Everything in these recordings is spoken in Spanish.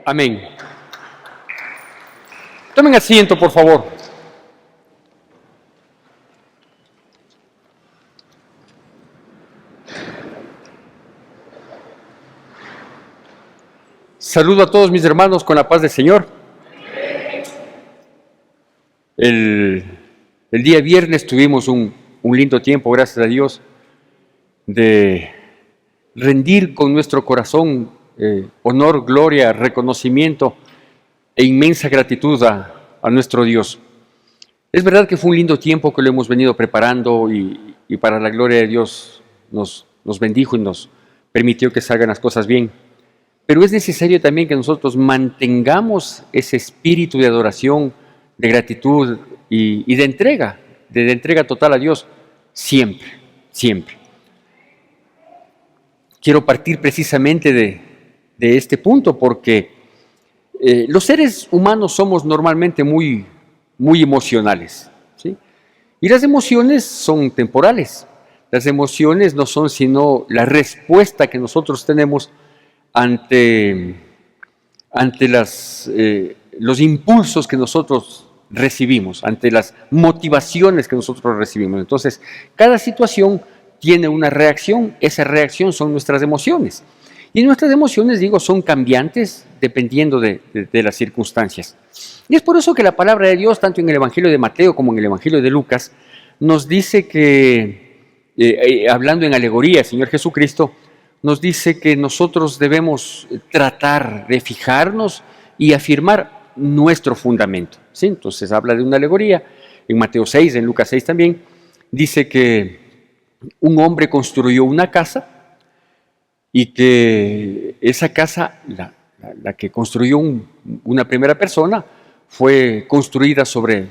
Amén. Tomen asiento, por favor. Saludo a todos mis hermanos con la paz del Señor. El día viernes tuvimos un lindo tiempo, gracias a Dios, de rendir con nuestro corazón honor, gloria, reconocimiento e inmensa gratitud a nuestro Dios. Es verdad que fue un lindo tiempo que lo hemos venido preparando y para la gloria de Dios nos bendijo y nos permitió que salgan las cosas bien. Pero es necesario también que nosotros mantengamos ese espíritu de adoración, de gratitud y de entrega total a Dios, siempre, siempre. Quiero partir precisamente de este punto porque los seres humanos somos normalmente muy emocionales, ¿sí? Y las emociones son temporales. Las emociones no son sino la respuesta que nosotros tenemos ante los impulsos que nosotros recibimos, ante las motivaciones que nosotros recibimos. Entonces, cada situación tiene una reacción, esa reacción son nuestras emociones. Y nuestras emociones, son cambiantes dependiendo de las circunstancias. Y es por eso que la palabra de Dios, tanto en el Evangelio de Mateo como en el Evangelio de Lucas, nos dice que, hablando en alegoría, el Señor Jesucristo nos dice que nosotros debemos tratar de fijarnos y afirmar nuestro fundamento, ¿sí? Entonces habla de una alegoría, en Mateo 6, en Lucas 6 también, dice que un hombre construyó una casa y que esa casa, la que construyó una primera persona, fue construida sobre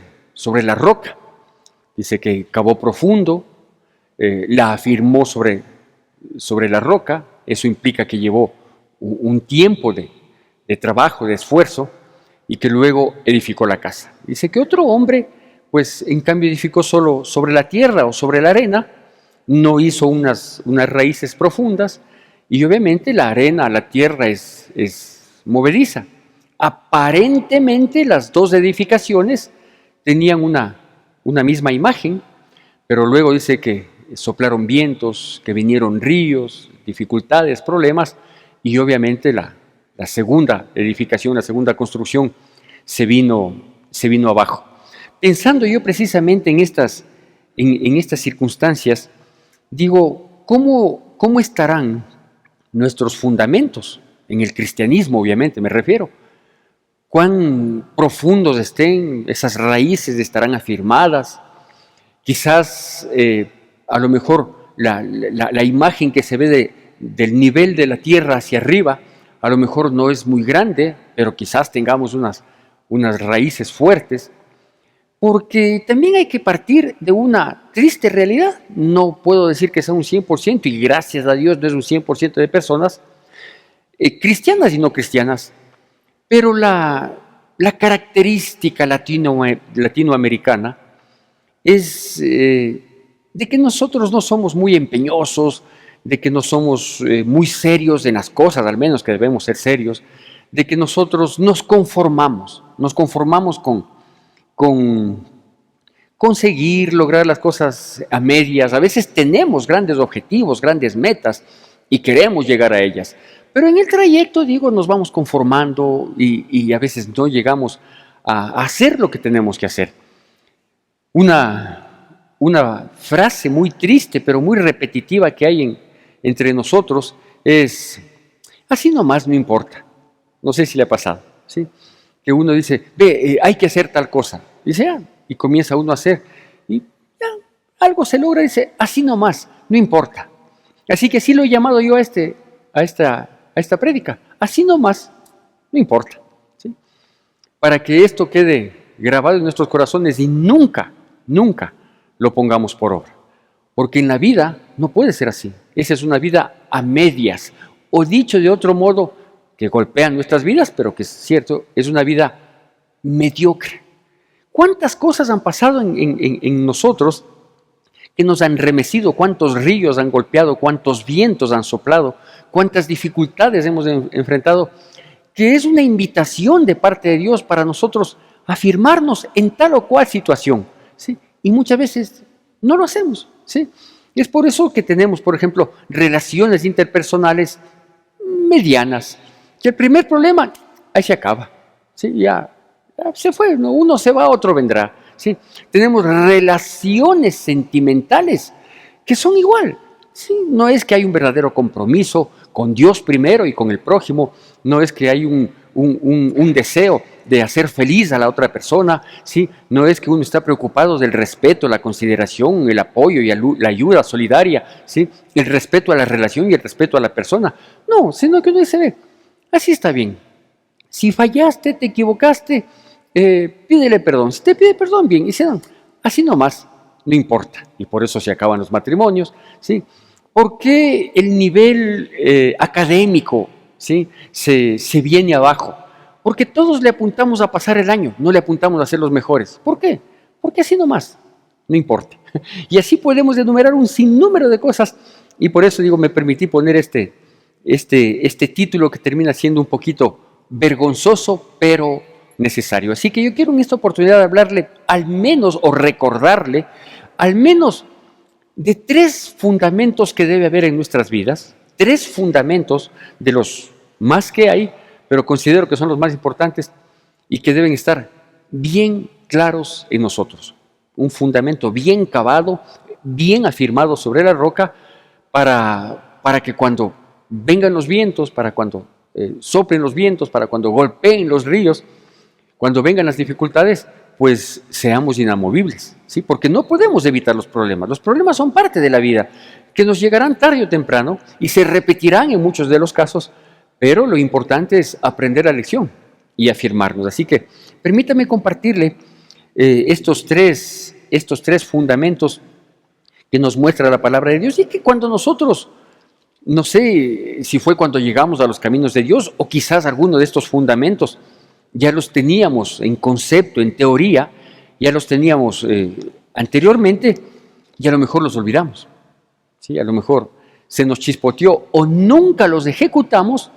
la roca. Dice que cavó profundo, la afirmó sobre la roca. Eso implica que llevó un tiempo de trabajo, de esfuerzo, y que luego edificó la casa. Dice que otro hombre, pues en cambio edificó solo sobre la tierra o sobre la arena, no hizo unas raíces profundas, y obviamente la arena, la tierra es movediza. Aparentemente las dos edificaciones tenían una misma imagen, pero luego dice que soplaron vientos, que vinieron ríos, dificultades, problemas, y obviamente la segunda edificación, la segunda construcción se vino abajo. Pensando yo precisamente en estas circunstancias, digo, ¿cómo estarán nuestros fundamentos? En el cristianismo, obviamente, me refiero. ¿Cuán profundos estén esas raíces? ¿Estarán afirmadas? Quizás, a lo mejor, la imagen que se ve del nivel de la tierra hacia arriba, a lo mejor no es muy grande, pero quizás tengamos unas raíces fuertes, porque también hay que partir de una triste realidad. No puedo decir que sea un 100%, y gracias a Dios no es un 100% de personas cristianas y no cristianas, pero la característica latinoamericana es de que nosotros no somos muy empeñosos, de que no somos muy serios en las cosas, al menos que debemos ser serios, de que nosotros nos conformamos con conseguir lograr las cosas a medias. A veces tenemos grandes objetivos, grandes metas y queremos llegar a ellas, pero en el trayecto, nos vamos conformando y a veces no llegamos a hacer lo que tenemos que hacer. Una frase muy triste, pero muy repetitiva que hay entre nosotros es: así nomás no importa. No sé si le ha pasado, ¿sí? Que uno dice, hay que hacer tal cosa. Dice, y comienza uno a hacer. Y algo se logra y dice, así nomás, no importa. Así que sí lo he llamado yo a esta prédica. Así nomás, no importa, ¿sí? Para que esto quede grabado en nuestros corazones y nunca lo pongamos por obra. Porque en la vida no puede ser así. Esa es una vida a medias. O dicho de otro modo, que golpean nuestras vidas, pero que es cierto, es una vida mediocre. ¿Cuántas cosas han pasado en nosotros que nos han remecido? ¿Cuántos ríos han golpeado? ¿Cuántos vientos han soplado? ¿Cuántas dificultades hemos enfrentado? que es una invitación de parte de Dios para nosotros afirmarnos en tal o cual situación, ¿sí? Y muchas veces no lo hacemos, ¿sí? Y es por eso que tenemos, por ejemplo, relaciones interpersonales medianas, que el primer problema, ahí se acaba, ¿sí? Ya se fue, ¿no? Uno se va, otro vendrá, ¿sí? Tenemos relaciones sentimentales que son igual, ¿sí? No es que hay un verdadero compromiso con Dios primero y con el prójimo, no es que hay un deseo de hacer feliz a la otra persona, ¿sí? No es que uno está preocupado del respeto, la consideración, el apoyo y la ayuda solidaria, ¿sí? El respeto a la relación y el respeto a la persona. No, sino que uno dice, así está bien. Si fallaste, te equivocaste, pídele perdón. Si te pide perdón, bien. Y si no, así nomás, no importa. Y por eso se acaban los matrimonios, ¿sí? ¿Por qué el nivel académico, ¿sí? se viene abajo? Porque todos le apuntamos a pasar el año, no le apuntamos a ser los mejores. ¿Por qué? Porque así nomás, no importa. Y así podemos enumerar un sinnúmero de cosas. Y por eso digo, me permití poner este título que termina siendo un poquito vergonzoso, pero necesario. Así que yo quiero en esta oportunidad hablarle al menos, o recordarle, al menos de 3 fundamentos que debe haber en nuestras vidas, 3 fundamentos de los más que hay, pero considero que son los más importantes y que deben estar bien claros en nosotros. Un fundamento bien cavado, bien afirmado sobre la roca, para que cuando vengan los vientos, para cuando soplen los vientos, para cuando golpeen los ríos, cuando vengan las dificultades, pues seamos inamovibles, ¿sí? Porque no podemos evitar los problemas. Los problemas son parte de la vida, que nos llegarán tarde o temprano y se repetirán en muchos de los casos, pero lo importante es aprender la lección y afirmarnos. Así que permítame compartirle estos tres fundamentos que nos muestra la palabra de Dios, y que cuando nosotros, no sé si fue cuando llegamos a los caminos de Dios, o quizás alguno de estos fundamentos ya los teníamos en concepto, en teoría, ya los teníamos anteriormente, y a lo mejor los olvidamos, ¿sí? A lo mejor se nos chispoteó, o nunca los ejecutamos,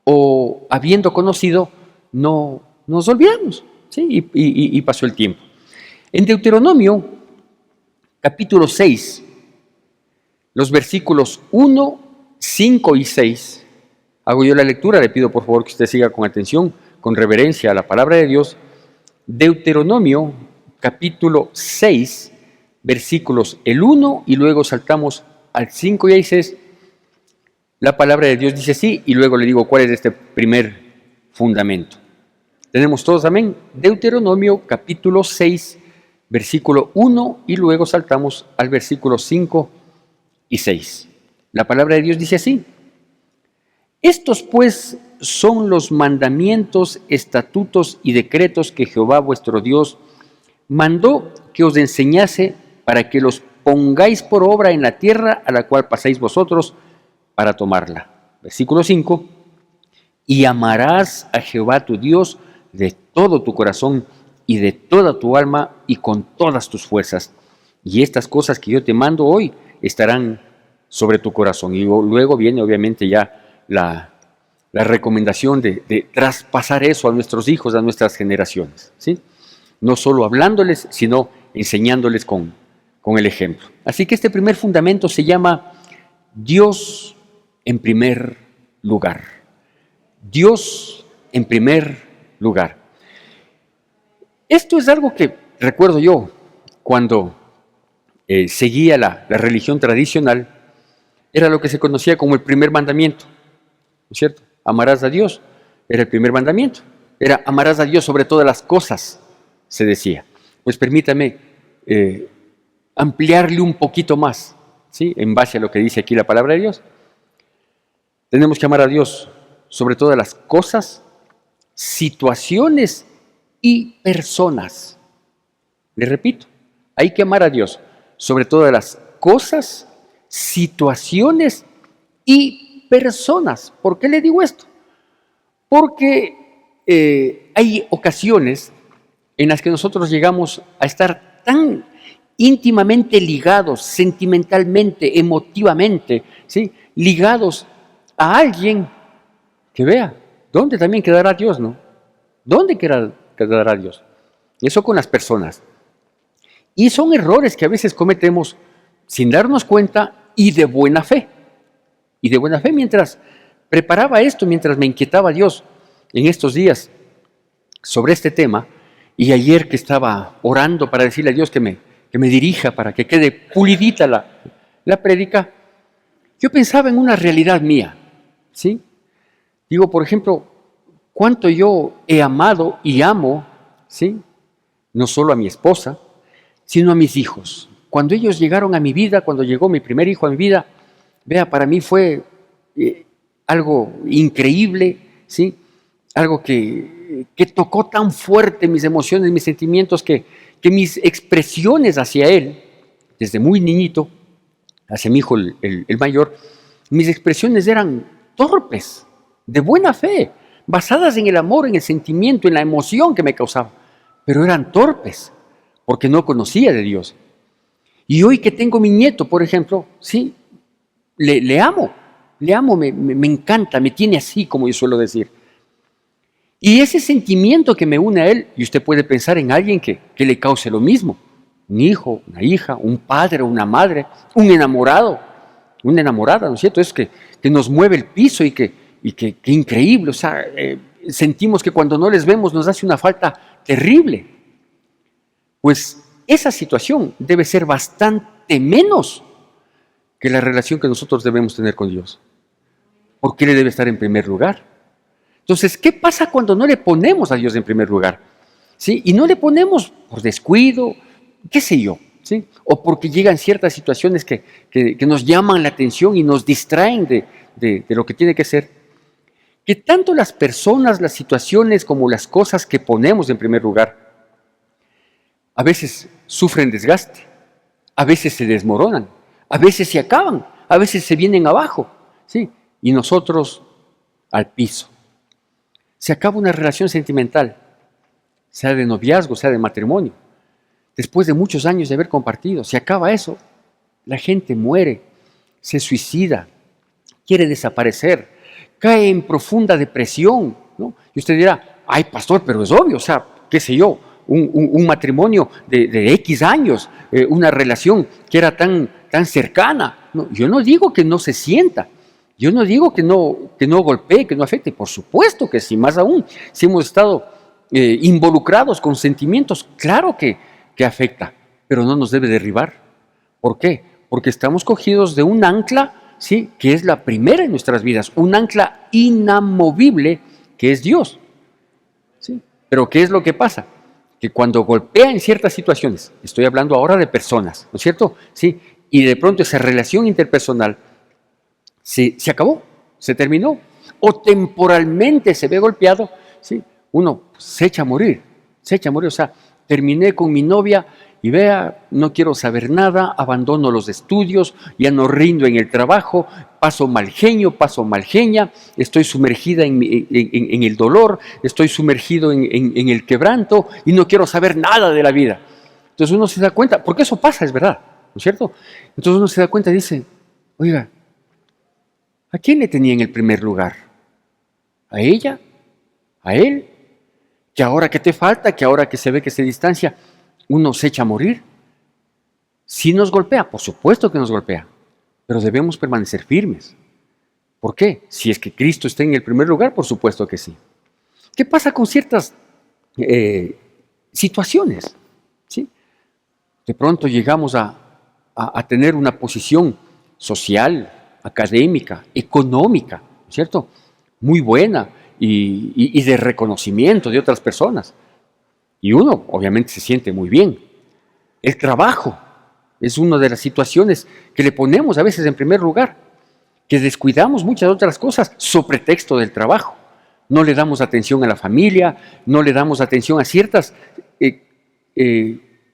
o habiendo conocido, no nos olvidamos, ¿sí? Y pasó el tiempo. En Deuteronomio, capítulo 6, los versículos 1, 5 y 6, hago yo la lectura, le pido por favor que usted siga con atención, con reverencia a la palabra de Dios. Deuteronomio, capítulo 6, versículos el 1, y luego saltamos al 5 y al 6. La palabra de Dios dice así, y luego le digo cuál es este primer fundamento. ¿Tenemos todos amén? Deuteronomio, capítulo 6, versículo 1, y luego saltamos al versículo 5 y 6. La palabra de Dios dice así: estos pues son los mandamientos, estatutos y decretos que Jehová vuestro Dios mandó que os enseñase, para que los pongáis por obra en la tierra a la cual pasáis vosotros para tomarla. Versículo 5: y amarás a Jehová tu Dios de todo tu corazón y de toda tu alma y con todas tus fuerzas. Y estas cosas que yo te mando hoy estarán sobre tu corazón. Y luego viene obviamente ya la recomendación de traspasar eso a nuestros hijos, a nuestras generaciones, ¿sí? No solo hablándoles, sino enseñándoles con el ejemplo. Así que este primer fundamento se llama Dios en primer lugar. Dios en primer lugar. Esto es algo que recuerdo yo cuando seguía la religión tradicional. Era lo que se conocía como el primer mandamiento, ¿no es cierto? Amarás a Dios, era el primer mandamiento. Era amarás a Dios sobre todas las cosas, se decía. Pues permítame ampliarle un poquito más, ¿sí? En base a lo que dice aquí la palabra de Dios. Tenemos que amar a Dios sobre todas las cosas, situaciones y personas. Le repito, hay que amar a Dios sobre todas las cosas, situaciones y personas. ¿Por qué le digo esto? Porque hay ocasiones en las que nosotros llegamos a estar tan íntimamente ligados, sentimentalmente, emotivamente, ¿sí? Ligados a alguien que vea, ¿dónde también quedará Dios, no? ¿Dónde quedará Dios? Eso con las personas. Y son errores que a veces cometemos sin darnos cuenta y de buena fe. Y de buena fe, mientras preparaba esto, mientras me inquietaba Dios en estos días sobre este tema, y ayer que estaba orando para decirle a Dios que me dirija, para que quede pulidita la prédica, yo pensaba en una realidad mía, ¿sí? Digo, por ejemplo, cuánto yo he amado y amo, ¿sí? No solo a mi esposa, sino a mis hijos. Cuando ellos llegaron a mi vida, cuando llegó mi primer hijo a mi vida, vea, para mí fue algo increíble, ¿sí? Algo que tocó tan fuerte mis emociones, mis sentimientos, que mis expresiones hacia él, desde muy niñito, hacia mi hijo el mayor, mis expresiones eran torpes, de buena fe, basadas en el amor, en el sentimiento, en la emoción que me causaba, pero eran torpes, porque no conocía de Dios. Y hoy que tengo mi nieto, por ejemplo, sí, le amo, me encanta, me tiene así, como yo suelo decir. Y ese sentimiento que me une a él, y usted puede pensar en alguien que le cause lo mismo, un hijo, una hija, un padre, una madre, un enamorado, una enamorada, ¿no es cierto? Es que nos mueve el piso y que increíble, o sea, sentimos que cuando no les vemos nos hace una falta terrible. Pues esa situación debe ser bastante menos que la relación que nosotros debemos tener con Dios. ¿Por qué le debe estar en primer lugar? Entonces, ¿qué pasa cuando no le ponemos a Dios en primer lugar? ¿Sí? Y no le ponemos por descuido, qué sé yo, ¿sí? O porque llegan ciertas situaciones que nos llaman la atención y nos distraen de lo que tiene que ser. Que tanto las personas, las situaciones, como las cosas que ponemos en primer lugar, a veces sufren desgaste, a veces se desmoronan, a veces se acaban, a veces se vienen abajo, ¿sí? Y nosotros al piso. Se acaba una relación sentimental, sea de noviazgo, sea de matrimonio. Después de muchos años de haber compartido, se acaba eso. La gente muere, se suicida, quiere desaparecer, cae en profunda depresión, ¿no? Y usted dirá, ay pastor, pero es obvio, o sea, qué sé yo, un matrimonio de X años, una relación que era tan cercana. No, yo no digo que no se sienta, yo no digo que no golpee, que no afecte, por supuesto que sí, más aún, si hemos estado involucrados con sentimientos, claro que afecta, pero no nos debe derribar. ¿Por qué? Porque estamos cogidos de un ancla, ¿sí?, que es la primera en nuestras vidas, un ancla inamovible que es Dios, ¿sí? Pero ¿qué es lo que pasa? Que cuando golpea en ciertas situaciones, estoy hablando ahora de personas, ¿no es cierto? ¿Sí? Y de pronto esa relación interpersonal se acabó, se terminó, o temporalmente se ve golpeado, ¿sí? Uno se echa a morir, o sea, terminé con mi novia y vea, no quiero saber nada, abandono los estudios, ya no rindo en el trabajo, paso mal genio, paso mal genia, estoy sumergida en el dolor, estoy sumergido en el quebranto y no quiero saber nada de la vida. Entonces uno se da cuenta, porque eso pasa, es verdad, ¿no es cierto? Entonces uno se da cuenta y dice, oiga, ¿a quién le tenía en el primer lugar? ¿A ella? ¿A él? ¿Que ahora que te falta? ¿Que ahora que se ve que se distancia, uno se echa a morir? Sí nos golpea, por supuesto que nos golpea, pero debemos permanecer firmes. ¿Por qué? Si es que Cristo está en el primer lugar, por supuesto que sí. ¿Qué pasa con ciertas situaciones? ¿Sí? De pronto llegamos a tener una posición social, académica, económica, ¿cierto?, muy buena y de reconocimiento de otras personas. Y uno obviamente se siente muy bien. El trabajo es una de las situaciones que le ponemos a veces en primer lugar, que descuidamos muchas otras cosas sobre pretexto del trabajo. No le damos atención a la familia, no le damos atención a ciertas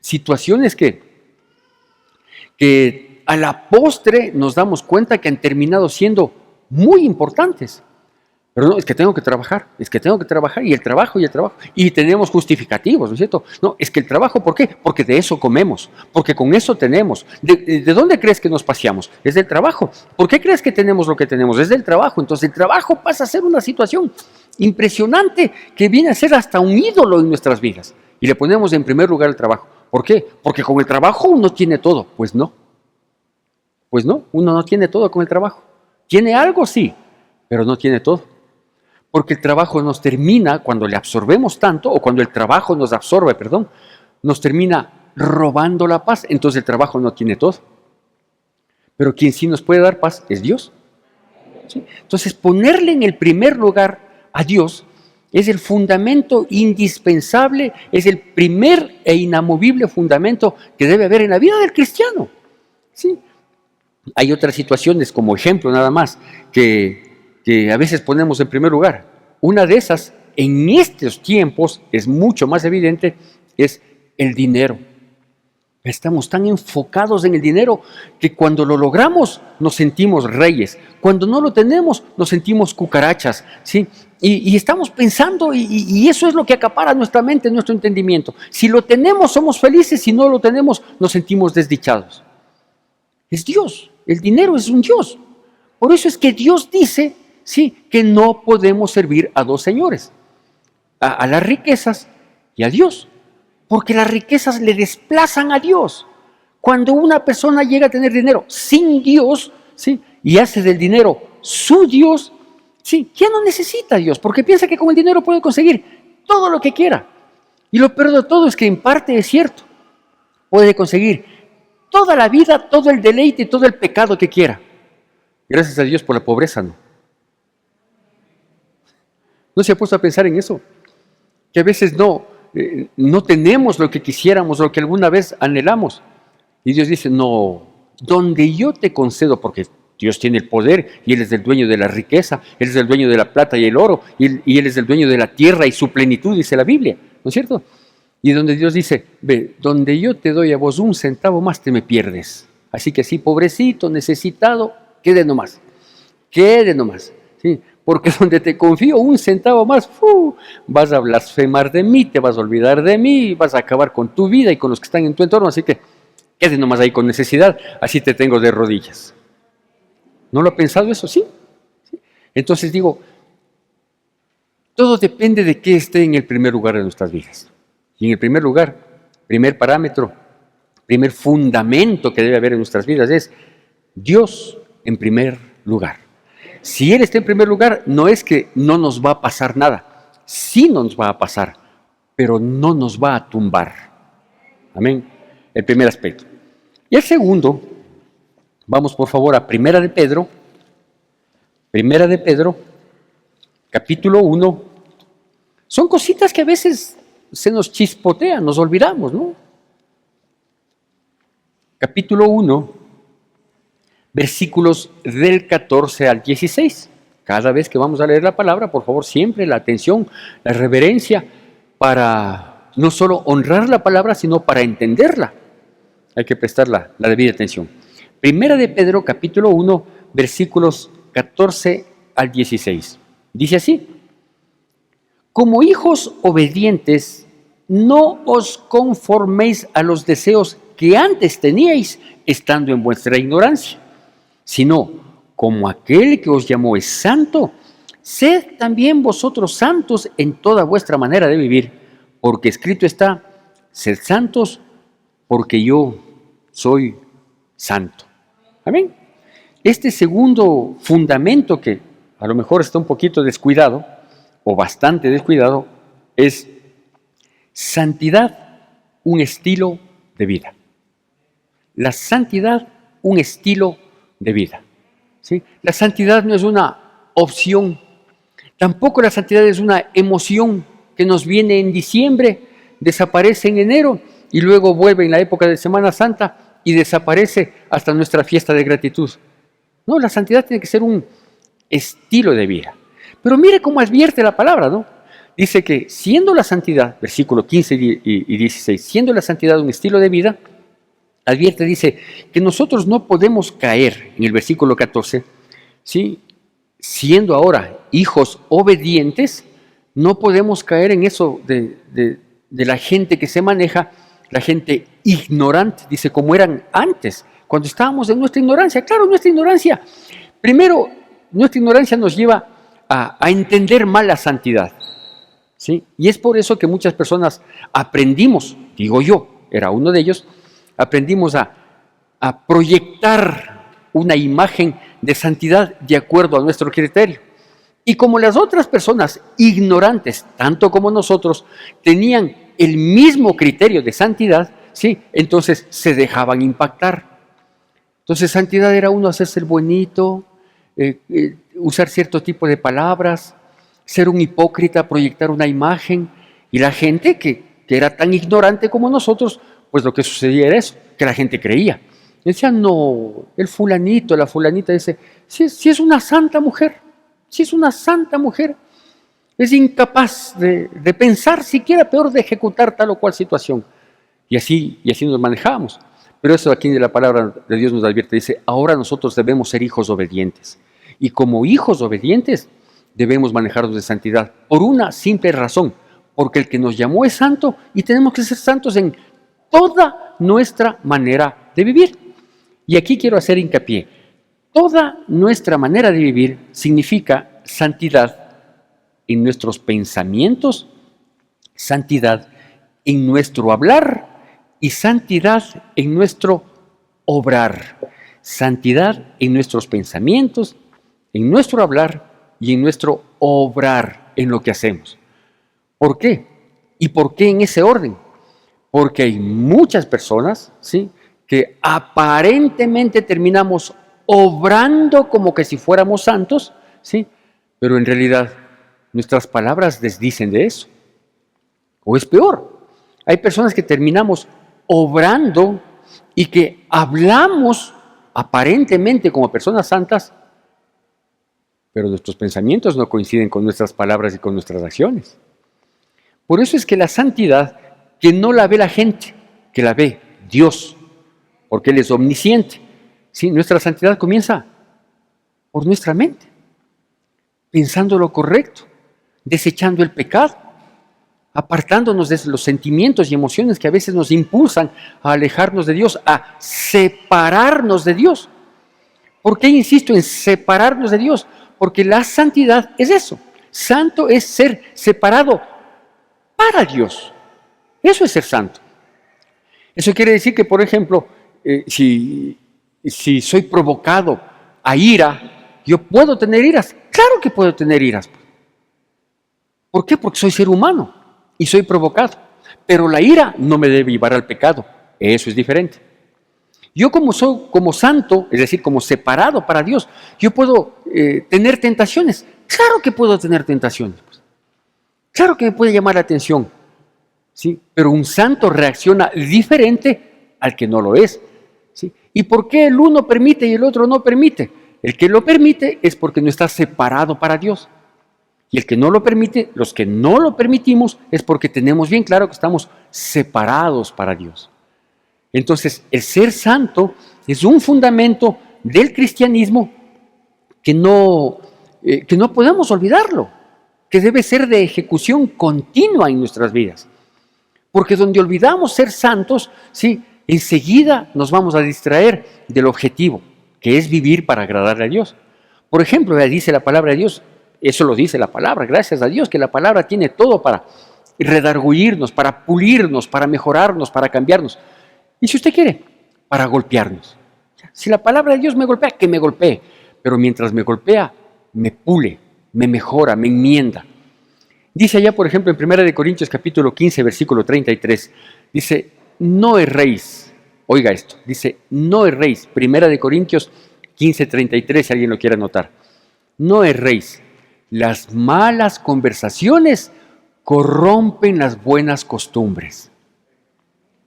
situaciones que a la postre nos damos cuenta que han terminado siendo muy importantes. Pero no, es que tengo que trabajar, y el trabajo, y tenemos justificativos, ¿no es cierto? No, es que el trabajo, ¿por qué? Porque de eso comemos, porque con eso tenemos. ¿De dónde crees que nos paseamos? Es del trabajo. ¿Por qué crees que tenemos lo que tenemos? Es del trabajo. Entonces el trabajo pasa a ser una situación impresionante que viene a ser hasta un ídolo en nuestras vidas. Y le ponemos en primer lugar el trabajo. ¿Por qué? Porque con el trabajo uno tiene todo. Pues no, uno no tiene todo con el trabajo. Tiene algo, sí, pero no tiene todo. Porque el trabajo nos termina, cuando le absorbemos tanto, o cuando el trabajo nos absorbe, nos termina robando la paz. Entonces el trabajo no tiene todo. Pero quien sí nos puede dar paz es Dios. ¿Sí? Entonces ponerle en el primer lugar a Dios es el fundamento indispensable, es el primer e inamovible fundamento que debe haber en la vida del cristiano. ¿Sí? Hay otras situaciones, como ejemplo nada más, que a veces ponemos en primer lugar. Una de esas, en estos tiempos, es mucho más evidente, es el dinero. Estamos tan enfocados en el dinero que cuando lo logramos nos sentimos reyes. Cuando no lo tenemos nos sentimos cucarachas, ¿sí? Y estamos pensando, y eso es lo que acapara nuestra mente, nuestro entendimiento. Si lo tenemos somos felices, si no lo tenemos nos sentimos desdichados. Es Dios, el dinero es un Dios. Por eso es que Dios dice, sí, que no podemos servir a dos señores, a las riquezas y a Dios, porque las riquezas le desplazan a Dios. Cuando una persona llega a tener dinero sin Dios, ¿sí?, y hace del dinero su Dios, ¿sí?, ya no necesita a Dios, porque piensa que con el dinero puede conseguir todo lo que quiera. Y lo peor de todo es que en parte es cierto, puede conseguir toda la vida, todo el deleite, todo el pecado que quiera. Gracias a Dios por la pobreza, ¿no? ¿No se ha puesto a pensar en eso? Que a veces no tenemos lo que quisiéramos, lo que alguna vez anhelamos. Y Dios dice, no, donde yo te concedo, porque Dios tiene el poder y Él es el dueño de la riqueza, Él es el dueño de la plata y el oro, y Él es el dueño de la tierra y su plenitud, dice la Biblia, ¿no es cierto? Y donde Dios dice, ve, donde yo te doy a vos un centavo más, te me pierdes. Así que sí, pobrecito, necesitado, quede nomás, ¿sí? Porque donde te confío un centavo más, vas a blasfemar de mí, te vas a olvidar de mí, vas a acabar con tu vida y con los que están en tu entorno, así que quede nomás ahí con necesidad, así te tengo de rodillas. ¿No lo ha pensado eso? Sí. Entonces digo, todo depende de qué esté en el primer lugar de nuestras vidas. Y en el primer lugar, primer parámetro, primer fundamento que debe haber en nuestras vidas es Dios en primer lugar. Si Él está en primer lugar, no es que no nos va a pasar nada, sí nos va a pasar, pero no nos va a tumbar. Amén. El primer aspecto. Y el segundo, vamos por favor a Primera de Pedro, capítulo 1. Son cositas que a veces se nos chispotean, nos olvidamos, ¿no? Capítulo 1, versículos del 14 al 16. Cada vez que vamos a leer la palabra, por favor, siempre la atención, la reverencia, para no solo honrar la palabra, sino para entenderla. Hay que prestar la debida atención. Primera de Pedro, capítulo 1, versículos 14 al 16. Dice así: como hijos obedientes, no os conforméis a los deseos que antes teníais estando en vuestra ignorancia, sino como aquel que os llamó es santo, sed también vosotros santos en toda vuestra manera de vivir, porque escrito está, sed santos porque yo soy santo. Amén. Este segundo fundamento, que a lo mejor está un poquito descuidado, o bastante descuidado, es santidad, un estilo de vida. La santidad, un estilo de vida. ¿Sí? La santidad no es una opción, tampoco la santidad es una emoción que nos viene en diciembre, desaparece en enero y luego vuelve en la época de Semana Santa y desaparece hasta nuestra fiesta de gratitud. No, la santidad tiene que ser un estilo de vida. Pero mire cómo advierte la palabra, ¿no? Dice que siendo la santidad, versículo 15 y 16, siendo la santidad un estilo de vida, advierte, dice, que nosotros no podemos caer, en el versículo 14, ¿sí?, siendo ahora hijos obedientes, no podemos caer en eso de la gente que se maneja, la gente ignorante, dice, como eran antes, cuando estábamos en nuestra ignorancia. Claro, nuestra ignorancia, primero, nuestra ignorancia nos lleva a entender mal la santidad, ¿sí? Y es por eso que muchas personas aprendimos, digo yo, era uno de ellos, aprendimos a proyectar una imagen de santidad de acuerdo a nuestro criterio. Y como las otras personas ignorantes, tanto como nosotros, tenían el mismo criterio de santidad, ¿sí? Entonces se dejaban impactar. Entonces santidad era uno hacerse el bonito, usar cierto tipo de palabras, ser un hipócrita, proyectar una imagen. Y la gente que era tan ignorante como nosotros, pues lo que sucedía era eso, que la gente creía. Decían, no, el fulanito, la fulanita, dice, si es una santa mujer, si es una santa mujer, es incapaz de pensar siquiera, peor de ejecutar tal o cual situación. Y así nos manejábamos. Pero eso aquí de la palabra de Dios nos advierte, dice, ahora nosotros debemos ser hijos obedientes. Y como hijos obedientes debemos manejarnos de santidad por una simple razón, porque el que nos llamó es santo y tenemos que ser santos en toda nuestra manera de vivir. Y aquí quiero hacer hincapié. Toda nuestra manera de vivir significa santidad en nuestros pensamientos, santidad en nuestro hablar y santidad en nuestro obrar. Santidad en nuestros pensamientos, en nuestro hablar y en nuestro obrar en lo que hacemos. ¿Por qué? ¿Y por qué en ese orden? Porque hay muchas personas, ¿sí?, que aparentemente terminamos obrando como que si fuéramos santos, ¿sí?, pero en realidad nuestras palabras desdicen de eso. O es peor, hay personas que terminamos obrando y que hablamos aparentemente como personas santas, pero nuestros pensamientos no coinciden con nuestras palabras y con nuestras acciones. Por eso es que la santidad, que no la ve la gente, que la ve Dios, porque Él es omnisciente. ¿Sí? Nuestra santidad comienza por nuestra mente, pensando lo correcto, desechando el pecado, apartándonos de los sentimientos y emociones que a veces nos impulsan a alejarnos de Dios, a separarnos de Dios. ¿Por qué insisto en separarnos de Dios? Porque la santidad es eso. Santo es ser separado para Dios. Eso es ser santo. Eso quiere decir que, por ejemplo, si soy provocado a ira, ¿yo puedo tener iras? Claro que puedo tener iras. ¿Por qué? Porque soy ser humano y soy provocado. Pero la ira no me debe llevar al pecado. Eso es diferente. Yo como santo, es decir, como separado para Dios, yo puedo tener tentaciones. Claro que puedo tener tentaciones. Claro que me puede llamar la atención. ¿Sí? Pero un santo reacciona diferente al que no lo es. ¿Sí? ¿Y por qué el uno permite y el otro no permite? El que lo permite es porque no está separado para Dios. Y el que no lo permite, los que no lo permitimos, es porque tenemos bien claro que estamos separados para Dios. Entonces, el ser santo es un fundamento del cristianismo que no podemos olvidarlo, que debe ser de ejecución continua en nuestras vidas. Porque donde olvidamos ser santos, sí, enseguida nos vamos a distraer del objetivo, que es vivir para agradarle a Dios. Por ejemplo, dice la palabra de Dios, eso lo dice la palabra, gracias a Dios, que la palabra tiene todo para redarguirnos, para pulirnos, para mejorarnos, para cambiarnos. Y si usted quiere, para golpearnos. Si la palabra de Dios me golpea, que me golpee. Pero mientras me golpea, me pule, me mejora, me enmienda. Dice allá, por ejemplo, en 1 Corintios capítulo 15, versículo 33, dice, no erréis. Oiga esto, dice, no erréis. 1 Corintios 15, 33, si alguien lo quiere anotar. No erréis. Las malas conversaciones corrompen las buenas costumbres.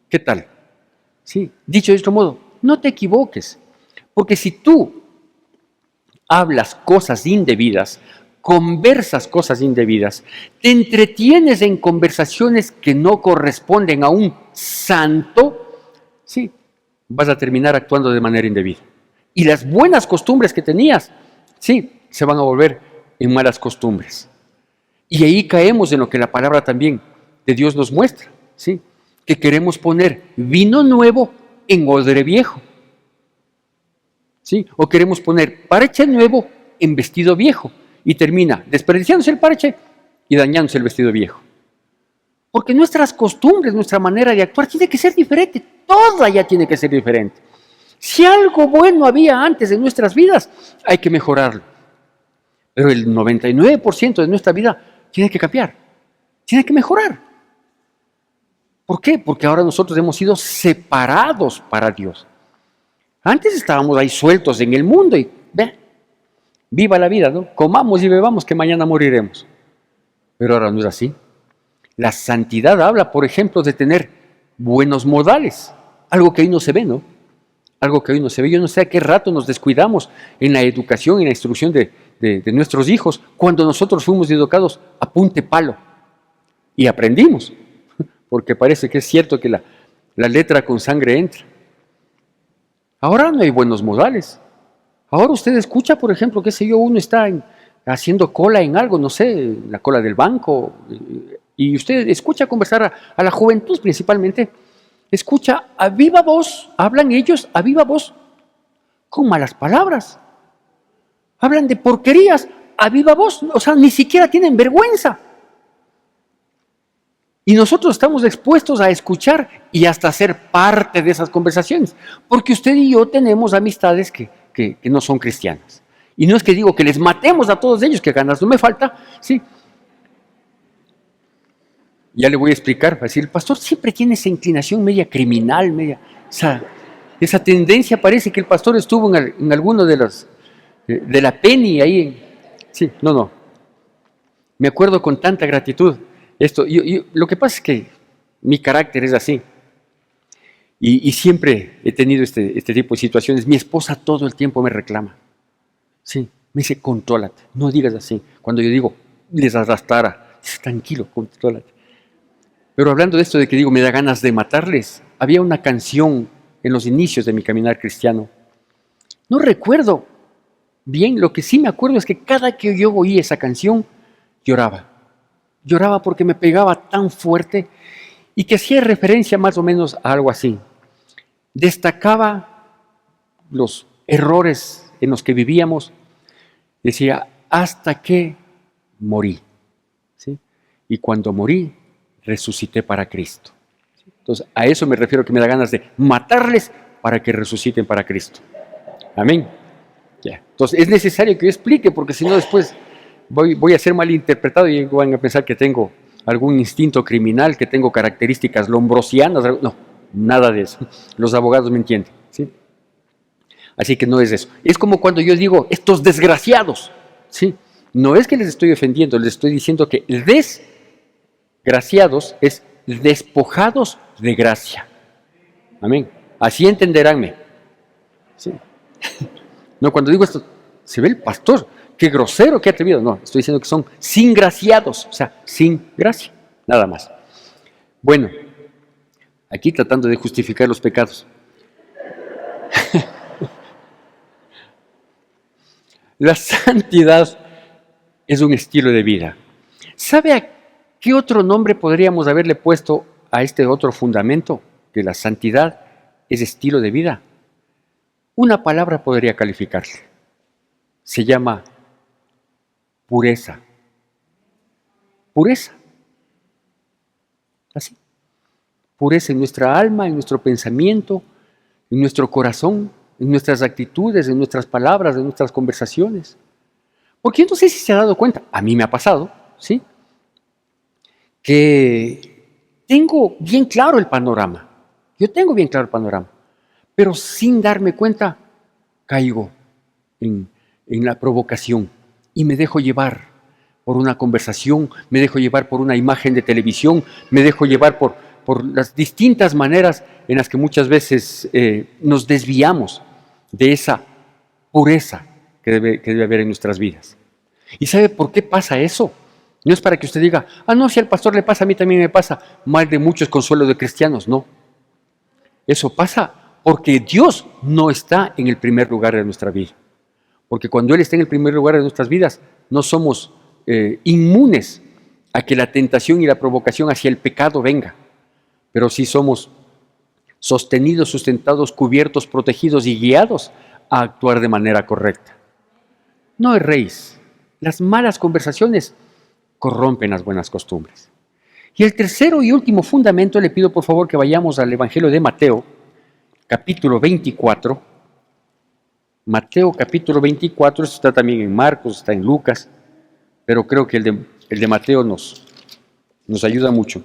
¿Qué tal? Sí, dicho de otro modo, no te equivoques, porque si tú hablas cosas indebidas, conversas cosas indebidas, te entretienes en conversaciones que no corresponden a un santo, sí, vas a terminar actuando de manera indebida. Y las buenas costumbres que tenías, sí, se van a volver en malas costumbres. Y ahí caemos en lo que la palabra también de Dios nos muestra, ¿sí? Que queremos poner vino nuevo en odre viejo, ¿sí? O queremos poner parche nuevo en vestido viejo y termina desperdiciándose el parche y dañándose el vestido viejo. Porque nuestras costumbres, nuestra manera de actuar tiene que ser diferente, toda ya tiene que ser diferente. Si algo bueno había antes en nuestras vidas, hay que mejorarlo. Pero el 99% de nuestra vida tiene que cambiar, tiene que mejorar. ¿Por qué? Porque ahora nosotros hemos sido separados para Dios. Antes estábamos ahí sueltos en el mundo y viva la vida, ¿no? Comamos y bebamos que mañana moriremos. Pero ahora no es así. La santidad habla, por ejemplo, de tener buenos modales, algo que hoy no se ve, ¿no? Algo que hoy no se ve. Yo no sé a qué rato nos descuidamos en la educación, en la instrucción de nuestros hijos, cuando nosotros fuimos educados a punte palo y aprendimos, porque parece que es cierto que la letra con sangre entra. Ahora no hay buenos modales. Ahora usted escucha, por ejemplo, qué sé yo, uno está haciendo cola en algo, no sé, la cola del banco, y usted escucha conversar a la juventud principalmente, escucha a viva voz, hablan ellos a viva voz con malas palabras. Hablan de porquerías a viva voz, o sea, ni siquiera tienen vergüenza. Y nosotros estamos expuestos a escuchar y hasta ser parte de esas conversaciones, porque usted y yo tenemos amistades que no son cristianas. Y no es que digo que les matemos a todos ellos, que ganas no me falta, sí. Ya le voy a explicar, va a decir, el pastor siempre tiene esa inclinación media criminal, esa tendencia, parece que el pastor estuvo en alguno de la Penny ahí. Sí, no. Me acuerdo con tanta gratitud. Lo que pasa es que mi carácter es así. Y siempre he tenido este tipo de situaciones. Mi esposa todo el tiempo me reclama. Sí, me dice, contrólate, no digas así. Cuando yo digo, les arrastrara, dice, tranquilo, contrólate. Pero hablando de esto de que digo, me da ganas de matarles, había una canción en los inicios de mi caminar cristiano. No recuerdo bien, lo que sí me acuerdo es que cada que yo oí esa canción, lloraba. Lloraba porque me pegaba tan fuerte y que hacía referencia más o menos a algo así. Destacaba los errores en los que vivíamos. Decía, hasta que morí. ¿Sí? Y cuando morí, resucité para Cristo. Entonces, a eso me refiero, que me da ganas de matarles para que resuciten para Cristo. Amén. Ya. Entonces, es necesario que yo explique, porque si no después voy a ser malinterpretado y van a pensar que tengo algún instinto criminal, que tengo características lombrosianas. No, nada de eso. Los abogados me entienden, ¿sí? Así que no es eso. Es como cuando yo digo, estos desgraciados, ¿sí? No es que les estoy ofendiendo, les estoy diciendo que desgraciados es despojados de gracia. Amén. Así entenderánme. ¿Sí? No, cuando digo esto, se ve el pastor, qué grosero, qué atrevido. No, estoy diciendo que son sin graciados, o sea, sin gracia, nada más. Bueno, aquí tratando de justificar los pecados. La santidad es un estilo de vida. ¿Sabe a qué otro nombre podríamos haberle puesto a este otro fundamento? Que la santidad es estilo de vida. Una palabra podría calificarle. Se llama pureza. Pureza. Así. Pureza en nuestra alma, en nuestro pensamiento, en nuestro corazón, en nuestras actitudes, en nuestras palabras, en nuestras conversaciones. Porque yo no sé si se ha dado cuenta, a mí me ha pasado, ¿sí? Que tengo bien claro el panorama. Yo tengo bien claro el panorama. Pero sin darme cuenta, caigo en la provocación y me dejo llevar por una conversación, me dejo llevar por una imagen de televisión, me dejo llevar por las distintas maneras en las que muchas veces nos desviamos de esa pureza que debe haber en nuestras vidas. ¿Y sabe por qué pasa eso? No es para que usted diga, no, si al pastor le pasa, a mí también me pasa. Mal de muchos consuelo de cristianos, no. Eso pasa porque Dios no está en el primer lugar de nuestra vida. porque cuando Él está en el primer lugar de nuestras vidas, no somos inmunes a que la tentación y la provocación hacia el pecado venga, pero sí somos sostenidos, sustentados, cubiertos, protegidos y guiados a actuar de manera correcta. No erréis. Las malas conversaciones corrompen las buenas costumbres. Y el tercero y último fundamento, le pido por favor que vayamos al Evangelio de Mateo, capítulo 24. Mateo capítulo 24, esto está también en Marcos, está en Lucas, pero creo que el de Mateo nos ayuda mucho.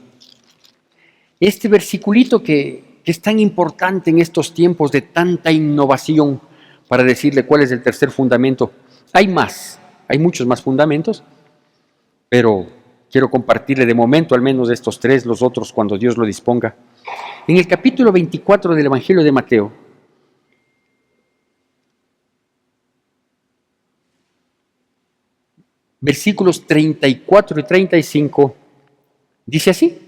Este versiculito que es tan importante en estos tiempos de tanta innovación, para decirle cuál es el tercer fundamento. Hay muchos más fundamentos, pero quiero compartirle de momento al menos estos tres, los otros cuando Dios lo disponga. En el capítulo 24 del Evangelio de Mateo, versículos 34 y 35, dice así,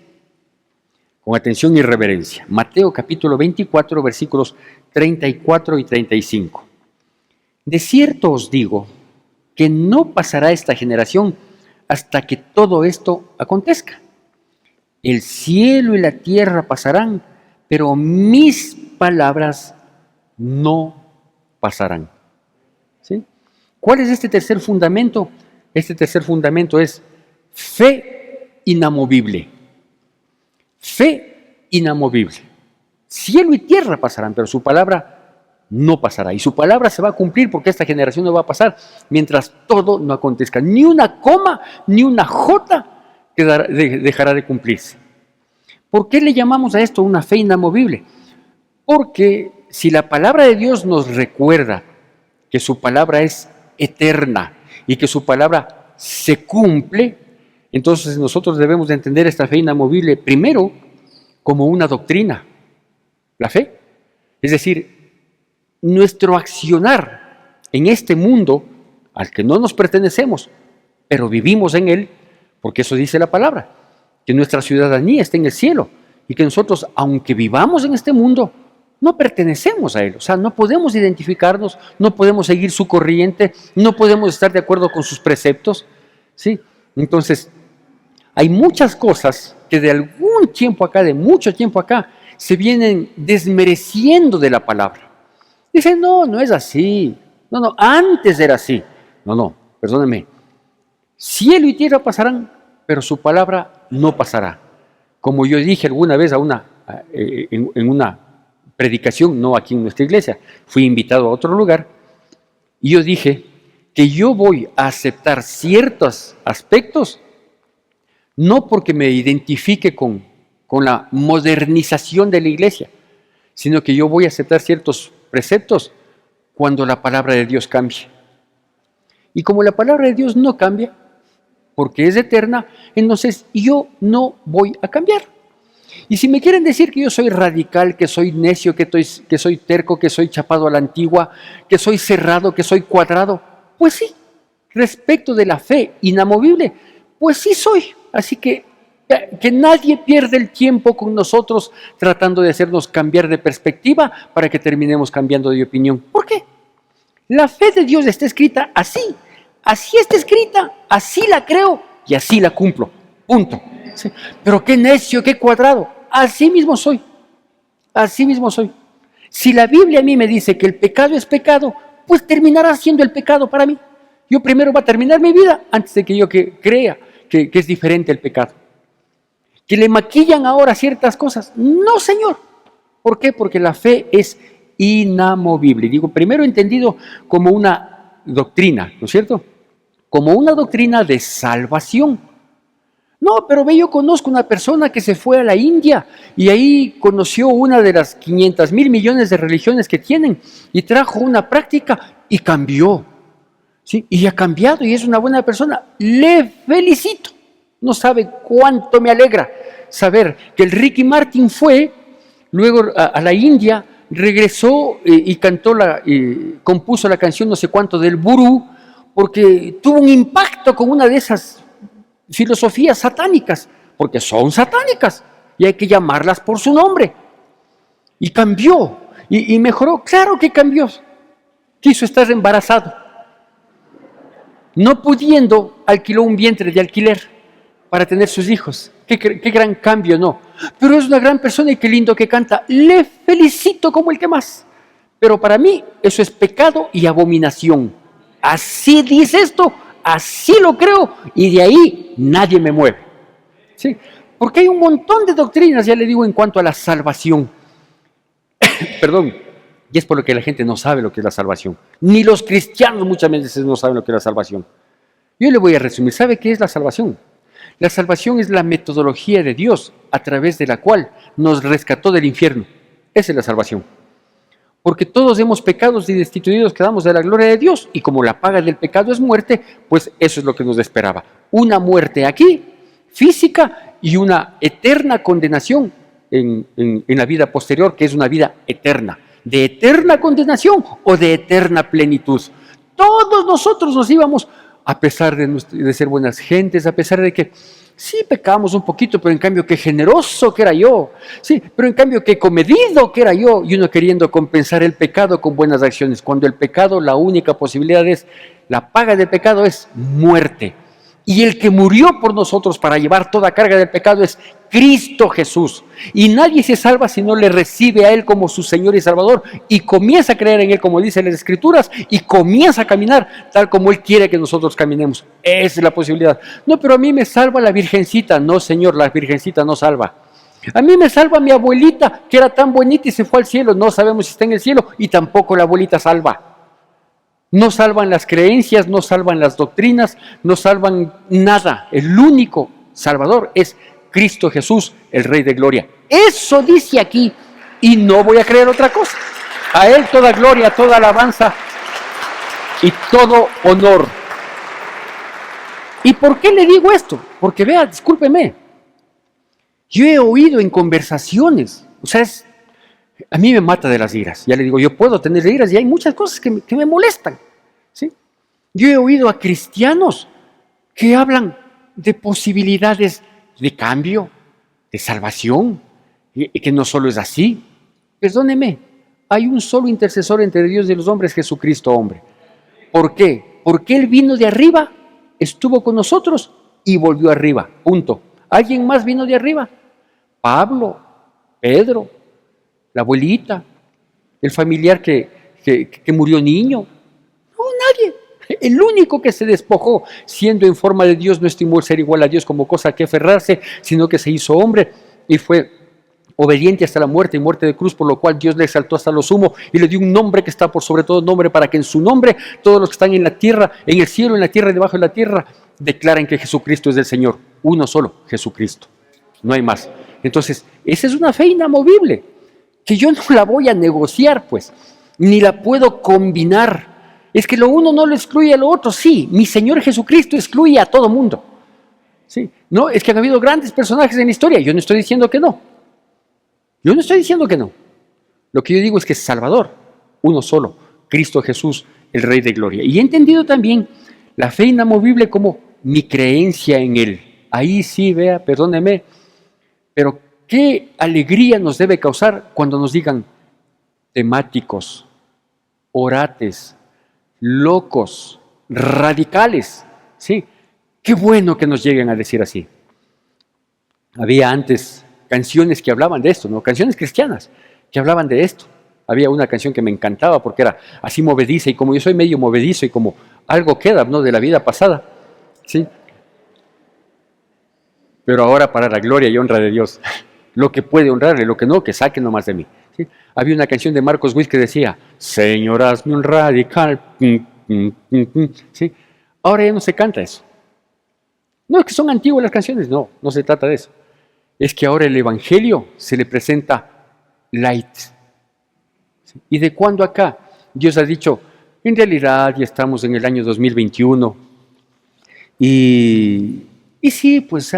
con atención y reverencia. Mateo capítulo 24, versículos 34 y 35. De cierto os digo que no pasará esta generación hasta que todo esto acontezca. El cielo y la tierra pasarán, pero mis palabras no pasarán. ¿Sí? ¿Cuál es este tercer fundamento? Este tercer fundamento es fe inamovible. Fe inamovible. Cielo y tierra pasarán, pero su palabra no pasará. Y su palabra se va a cumplir porque esta generación no va a pasar mientras todo no acontezca. Ni una coma, ni una jota dejará de cumplirse. ¿Por qué le llamamos a esto una fe inamovible? Porque si la palabra de Dios nos recuerda que su palabra es eterna y que su palabra se cumple, entonces nosotros debemos de entender esta fe inamovible primero como una doctrina, la fe. Es decir, nuestro accionar en este mundo al que no nos pertenecemos, pero vivimos en él, porque eso dice la palabra, que nuestra ciudadanía está en el cielo y que nosotros, aunque vivamos en este mundo, no pertenecemos a él. O sea, no podemos identificarnos, no podemos seguir su corriente, no podemos estar de acuerdo con sus preceptos, ¿sí? Entonces, hay muchas cosas que de algún tiempo acá, de mucho tiempo acá, se vienen desmereciendo de la palabra. Dicen, no es así. No, antes era así. No, perdónenme. Cielo y tierra pasarán, pero su palabra no pasará. Como yo dije alguna vez en una predicación, no aquí en nuestra iglesia, fui invitado a otro lugar, y yo dije que yo voy a aceptar ciertos aspectos, no porque me identifique con la modernización de la iglesia, sino que yo voy a aceptar ciertos preceptos cuando la palabra de Dios cambie. Y como la palabra de Dios no cambia, porque es eterna, entonces yo no voy a cambiar. Y si me quieren decir que yo soy radical, que soy necio, que soy terco, que soy chapado a la antigua, que soy cerrado, que soy cuadrado, pues sí, respecto de la fe inamovible, pues sí soy. Así que nadie pierda el tiempo con nosotros tratando de hacernos cambiar de perspectiva para que terminemos cambiando de opinión. ¿Por qué? La fe de Dios está escrita así está escrita, así la creo y así la cumplo. Punto. ¿Sí? Pero qué necio, qué cuadrado. Así mismo soy. Así mismo soy. Si la Biblia a mí me dice que el pecado es pecado, pues terminará siendo el pecado para mí. Yo primero voy a terminar mi vida antes de que yo crea que es diferente el pecado. ¿Que le maquillan ahora ciertas cosas? No, Señor. ¿Por qué? Porque la fe es inamovible. Digo, primero entendido como una doctrina, ¿no es cierto? Como una doctrina de salvación. No, pero yo conozco una persona que se fue a la India y ahí conoció una de las 500,000 millones de religiones que tienen y trajo una práctica y cambió. ¿Sí? Y ha cambiado y es una buena persona. Le felicito. No sabe cuánto me alegra saber que el Ricky Martin fue luego a la India, regresó y compuso la canción no sé cuánto del Burú, porque tuvo un impacto con una de esas filosofías satánicas, porque son satánicas y hay que llamarlas por su nombre. Y cambió y mejoró. Claro que cambió. Quiso estar embarazado no pudiendo, alquiló un vientre de alquiler para tener sus hijos. Qué gran cambio, ¿no? Pero es una gran persona y qué lindo que canta. Le felicito como el que más. Pero para mí eso es pecado y abominación. Así dice esto, así lo creo, y de ahí nadie me mueve. ¿Sí? Porque hay un montón de doctrinas, ya le digo, en cuanto a la salvación. Perdón, y es por lo que la gente no sabe lo que es la salvación. Ni los cristianos muchas veces no saben lo que es la salvación. Yo le voy a resumir. ¿Sabe qué es la salvación? La salvación es la metodología de Dios a través de la cual nos rescató del infierno. Esa es la salvación. Porque todos hemos pecado y destituidos quedamos de la gloria de Dios. Y como la paga del pecado es muerte, pues eso es lo que nos esperaba. Una muerte aquí, física, y una eterna condenación en la vida posterior, que es una vida eterna. De eterna condenación o de eterna plenitud. Todos nosotros nos íbamos, a pesar de ser buenas gentes, a pesar de que sí pecamos un poquito, pero en cambio qué generoso que era yo, sí, pero en cambio qué comedido que era yo, y uno queriendo compensar el pecado con buenas acciones, cuando el pecado, la única posibilidad es, la paga del pecado es muerte. Y el que murió por nosotros para llevar toda carga del pecado es Cristo Jesús. Y nadie se salva si no le recibe a Él como su Señor y Salvador y comienza a creer en Él como dicen las Escrituras y comienza a caminar tal como Él quiere que nosotros caminemos. Esa es la posibilidad. No, pero a mí me salva la Virgencita. No, Señor, la Virgencita no salva. A mí me salva mi abuelita, que era tan bonita y se fue al cielo. No sabemos si está en el cielo y tampoco la abuelita salva. No salvan las creencias, no salvan las doctrinas, no salvan nada. El único Salvador es Cristo Jesús, el Rey de Gloria. Eso dice aquí y no voy a creer otra cosa. A Él toda gloria, toda alabanza y todo honor. ¿Y por qué le digo esto? Porque vea, discúlpeme, yo he oído en conversaciones, o sea, a mí me mata de las iras. Ya le digo, yo puedo tener iras y hay muchas cosas que me molestan. ¿Sí? Yo he oído a cristianos que hablan de posibilidades de cambio, de salvación, y que no solo es así. Perdóneme, hay un solo intercesor entre Dios y los hombres, Jesucristo hombre. ¿Por qué? Porque Él vino de arriba, estuvo con nosotros y volvió arriba. Punto. ¿Alguien más vino de arriba? Pablo, Pedro, la abuelita, el familiar que murió niño. No, nadie. El único que se despojó, siendo en forma de Dios, no estimó el ser igual a Dios como cosa a que aferrarse, sino que se hizo hombre y fue obediente hasta la muerte y muerte de cruz, por lo cual Dios le exaltó hasta lo sumo y le dio un nombre que está por sobre todo nombre, para que en su nombre todos los que están en la tierra, en el cielo, en la tierra y debajo de la tierra, declaren que Jesucristo es del Señor. Uno solo, Jesucristo. No hay más. Entonces, esa es una fe inamovible, que yo no la voy a negociar, pues, ni la puedo combinar. Es que lo uno no lo excluye a lo otro. Sí, mi Señor Jesucristo excluye a todo mundo. Sí, no, es que han habido grandes personajes en la historia. Yo no estoy diciendo que no. Yo no estoy diciendo que no. Lo que yo digo es que es Salvador, uno solo, Cristo Jesús, el Rey de Gloria. Y he entendido también la fe inamovible como mi creencia en Él. Ahí sí, vea, perdóneme, pero qué alegría nos debe causar cuando nos digan temáticos, orates, locos, radicales, ¿sí? Qué bueno que nos lleguen a decir así. Había antes canciones que hablaban de esto, ¿no? Canciones cristianas que hablaban de esto. Había una canción que me encantaba porque era así movediza, y como yo soy medio movedizo y como algo queda, ¿no?, de la vida pasada, ¿sí? Pero ahora para la gloria y honra de Dios, lo que puede honrarle, lo que no, que saque nomás de mí. ¿Sí? Había una canción de Marcos Witt que decía, Señor, hazme un radical. ¿Sí? Ahora ya no se canta eso. No es que son antiguas las canciones, no, no se trata de eso. Es que ahora el Evangelio se le presenta light. ¿Sí? ¿Y de cuándo acá? Dios ha dicho, en realidad ya estamos en el año 2021 y sí, pues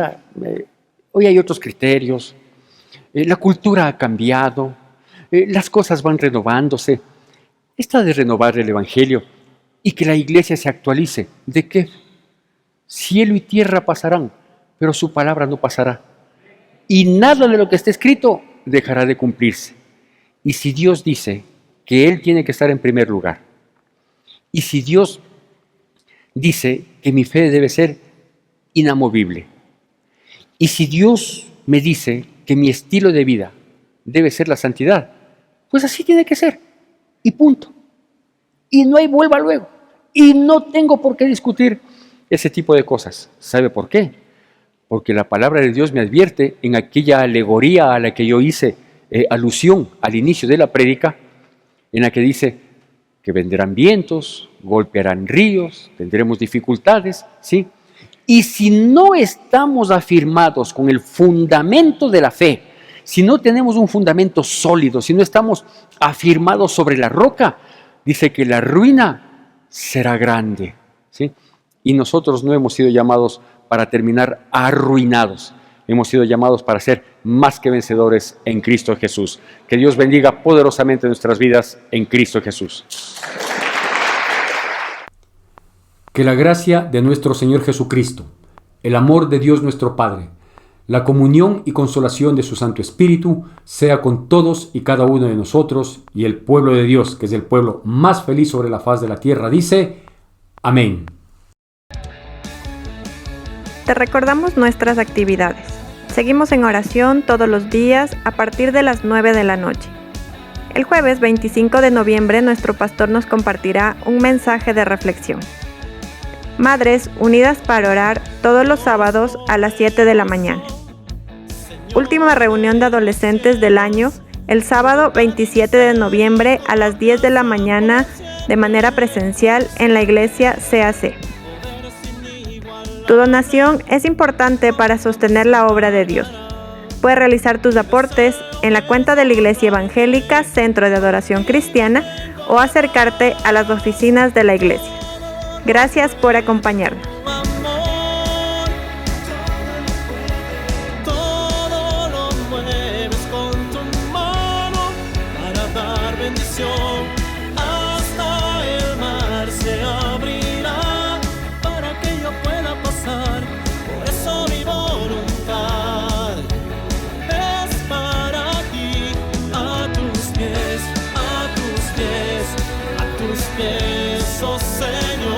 hoy hay otros criterios, la cultura ha cambiado, las cosas van renovándose. Esta de renovar el Evangelio y que la iglesia se actualice. ¿De qué? Cielo y tierra pasarán, pero su palabra no pasará. Y nada de lo que esté escrito dejará de cumplirse. Y si Dios dice que Él tiene que estar en primer lugar, y si Dios dice que mi fe debe ser inamovible. Y si Dios me dice que mi estilo de vida debe ser la santidad, pues así tiene que ser. Y punto. Y no hay vuelva luego. Y no tengo por qué discutir ese tipo de cosas. ¿Sabe por qué? Porque la palabra de Dios me advierte en aquella alegoría a la que yo hice alusión al inicio de la prédica, en la que dice que vendrán vientos, golpearán ríos, tendremos dificultades, ¿sí? Y si no estamos afirmados con el fundamento de la fe, si no tenemos un fundamento sólido, si no estamos afirmados sobre la roca, dice que la ruina será grande, ¿sí? Y nosotros no hemos sido llamados para terminar arruinados. Hemos sido llamados para ser más que vencedores en Cristo Jesús. Que Dios bendiga poderosamente nuestras vidas en Cristo Jesús. Que la gracia de nuestro Señor Jesucristo, el amor de Dios nuestro Padre, la comunión y consolación de su Santo Espíritu sea con todos y cada uno de nosotros, y el pueblo de Dios, que es el pueblo más feliz sobre la faz de la tierra, dice: amén. Te recordamos nuestras actividades. Seguimos en oración todos los días a partir de las 9 de la noche. El jueves 25 de noviembre nuestro pastor nos compartirá un mensaje de reflexión. Madres unidas para orar todos los sábados a las 7 de la mañana. Última reunión de adolescentes del año el sábado 27 de noviembre a las 10 de la mañana de manera presencial en la iglesia CAC. Tu donación es importante para sostener la obra de Dios. Puedes realizar tus aportes en la cuenta de la Iglesia Evangélica Centro de Adoración Cristiana o acercarte a las oficinas de la iglesia. Gracias por acompañarnos. Todo lo mueves con tu mano para dar bendición. Hasta el mar se abrirá para que yo pueda pasar. Por eso mi voluntad es para ti, a tus pies, a tus pies, a tus pies, oh Señor.